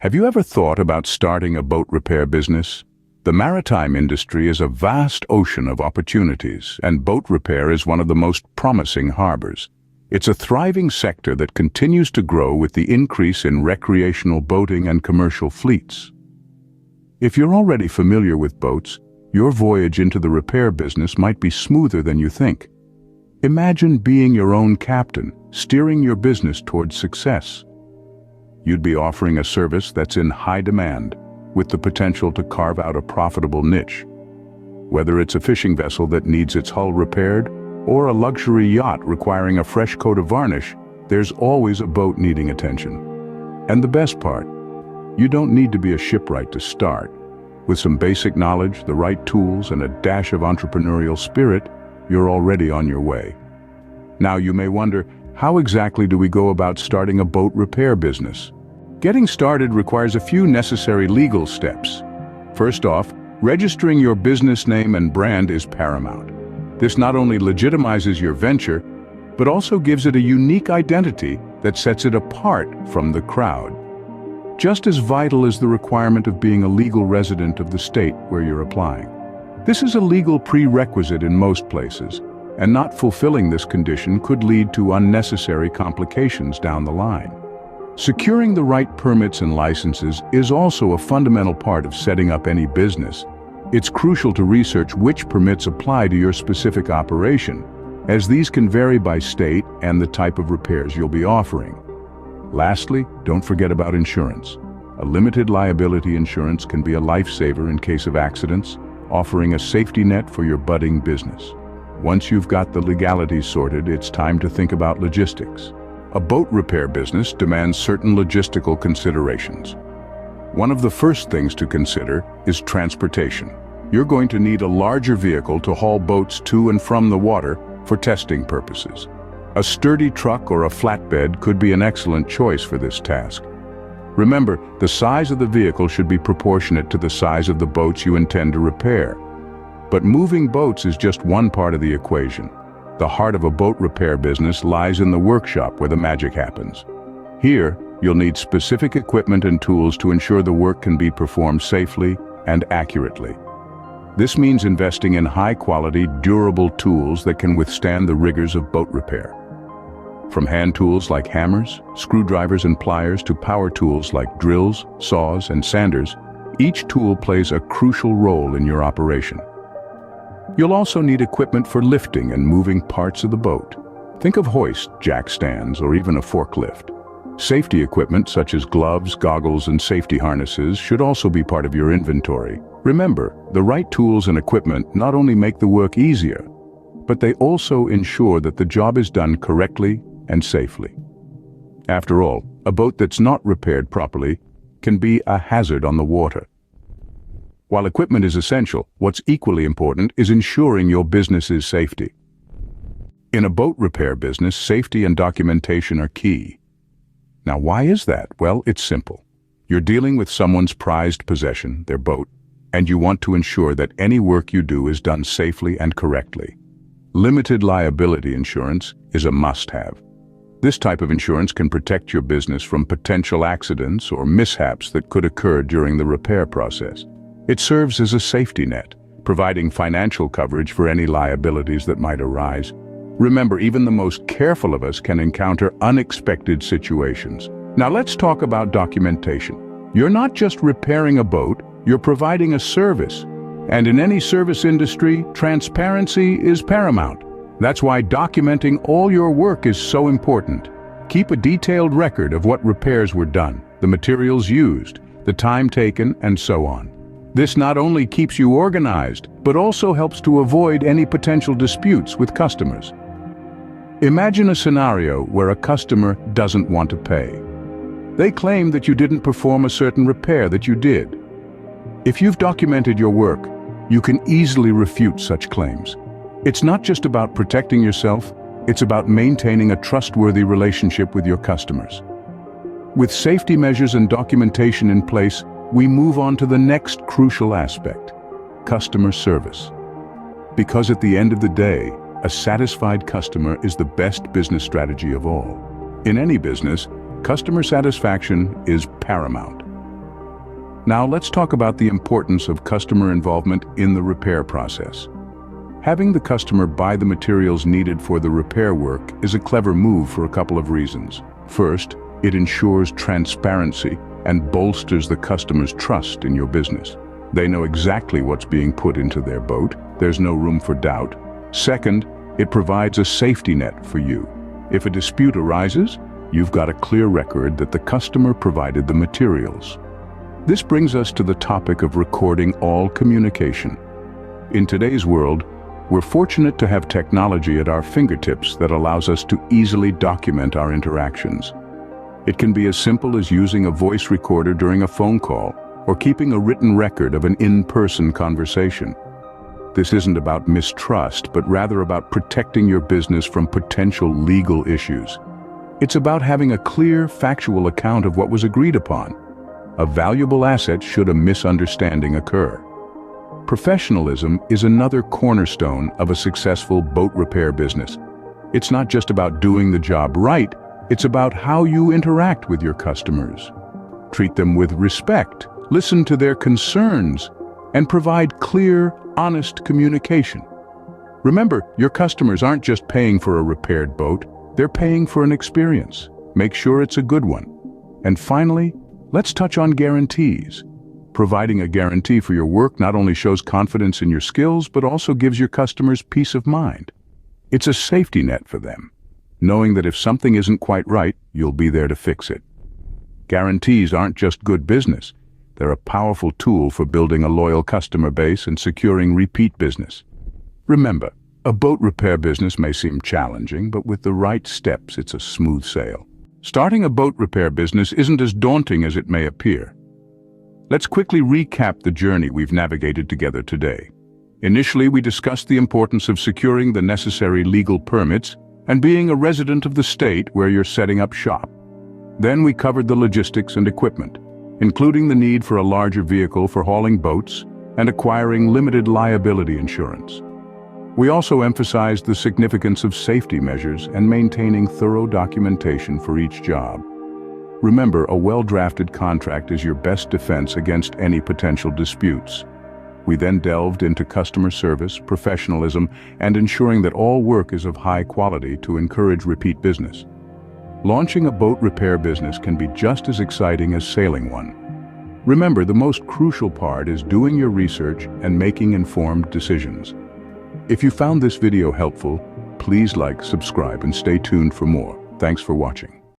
Have you ever thought about starting a boat repair business? The maritime industry is a vast ocean of opportunities, and boat repair is one of the most promising harbors. It's a thriving sector that continues to grow with the increase in recreational boating and commercial fleets. If you're already familiar with boats, your voyage into the repair business might be smoother than you think. Imagine being your own captain, steering your business towards success. You'd be offering a service that's in high demand, with the potential to carve out a profitable niche. Whether it's a fishing vessel that needs its hull repaired, or a luxury yacht requiring a fresh coat of varnish, there's always a boat needing attention. And the best part, you don't need to be a shipwright to start. With some basic knowledge, the right tools, and a dash of entrepreneurial spirit, you're already on your way. Now you may wonder, how exactly do we go about starting a boat repair business? Getting started requires a few necessary legal steps. First off, registering your business name and brand is paramount. This not only legitimizes your venture, but also gives it a unique identity that sets it apart from the crowd. Just as vital is the requirement of being a legal resident of the state where you're applying. This is a legal prerequisite in most places, and not fulfilling this condition could lead to unnecessary complications down the line. Securing the right permits and licenses is also a fundamental part of setting up any business. It's crucial to research which permits apply to your specific operation, as these can vary by state and the type of repairs you'll be offering. Lastly, don't forget about insurance. A limited liability insurance can be a lifesaver in case of accidents, offering a safety net for your budding business. Once you've got the legalities sorted, it's time to think about logistics. A boat repair business demands certain logistical considerations. One of the first things to consider is transportation. You're going to need a larger vehicle to haul boats to and from the water for testing purposes. A sturdy truck or a flatbed could be an excellent choice for this task. Remember, the size of the vehicle should be proportionate to the size of the boats you intend to repair. But moving boats is just one part of the equation. The heart of a boat repair business lies in the workshop where the magic happens. Here, you'll need specific equipment and tools to ensure the work can be performed safely and accurately. This means investing in high-quality, durable tools that can withstand the rigors of boat repair. From hand tools like hammers, screwdrivers and pliers to power tools like drills, saws, and sanders, each tool plays a crucial role in your operation. You'll also need equipment for lifting and moving parts of the boat. Think of hoist, jack stands, or even a forklift. Safety equipment such as gloves, goggles, and safety harnesses should also be part of your inventory. Remember, the right tools and equipment not only make the work easier, but they also ensure that the job is done correctly and safely. After all, a boat that's not repaired properly can be a hazard on the water. While equipment is essential, what's equally important is ensuring your business's safety. In a boat repair business, safety and documentation are key. Now, why is that? Well, it's simple. You're dealing with someone's prized possession, their boat, and you want to ensure that any work you do is done safely and correctly. Limited liability insurance is a must-have. This type of insurance can protect your business from potential accidents or mishaps that could occur during the repair process. It serves as a safety net, providing financial coverage for any liabilities that might arise. Remember, even the most careful of us can encounter unexpected situations. Now let's talk about documentation. You're not just repairing a boat, you're providing a service. And in any service industry, transparency is paramount. That's why documenting all your work is so important. Keep a detailed record of what repairs were done, the materials used, the time taken, and so on. This not only keeps you organized, but also helps to avoid any potential disputes with customers. Imagine a scenario where a customer doesn't want to pay. They claim that you didn't perform a certain repair that you did. If you've documented your work, you can easily refute such claims. It's not just about protecting yourself, it's about maintaining a trustworthy relationship with your customers. With safety measures and documentation in place, we move on to the next crucial aspect, customer service. Because at the end of the day, a satisfied customer is the best business strategy of all. In any business, customer satisfaction is paramount. Now let's talk about the importance of customer involvement in the repair process. Having the customer buy the materials needed for the repair work is a clever move for a couple of reasons. First, it ensures transparency and bolsters the customer's trust in your business. They know exactly what's being put into their boat. There's no room for doubt. Second, it provides a safety net for you. If a dispute arises, you've got a clear record that the customer provided the materials. This brings us to the topic of recording all communication. In today's world, we're fortunate to have technology at our fingertips that allows us to easily document our interactions. It can be as simple as using a voice recorder during a phone call or keeping a written record of an in-person conversation. This isn't about mistrust, but rather about protecting your business from potential legal issues. It's about having a clear, factual account of what was agreed upon. A valuable asset should a misunderstanding occur. Professionalism is another cornerstone of a successful boat repair business. It's not just about doing the job right, it's about how you interact with your customers. Treat them with respect, listen to their concerns, and provide clear, honest communication. Remember, your customers aren't just paying for a repaired boat, they're paying for an experience. Make sure it's a good one. And finally, let's touch on guarantees. Providing a guarantee for your work not only shows confidence in your skills, but also gives your customers peace of mind. It's a safety net for them, knowing that if something isn't quite right, you'll be there to fix it. Guarantees aren't just good business. They're a powerful tool for building a loyal customer base and securing repeat business. Remember, a boat repair business may seem challenging, but with the right steps, it's a smooth sail. Starting a boat repair business isn't as daunting as it may appear. Let's quickly recap the journey we've navigated together today. Initially, we discussed the importance of securing the necessary legal permits and being a resident of the state where you're setting up shop. Then we covered the logistics and equipment, including the need for a larger vehicle for hauling boats and acquiring limited liability insurance. We also emphasized the significance of safety measures and maintaining thorough documentation for each job. Remember, a well-drafted contract is your best defense against any potential disputes. We then delved into customer service, professionalism, and ensuring that all work is of high quality to encourage repeat business. Launching a boat repair business can be just as exciting as sailing one. Remember, the most crucial part is doing your research and making informed decisions. If you found this video helpful, please like, subscribe, and stay tuned for more. Thanks for watching.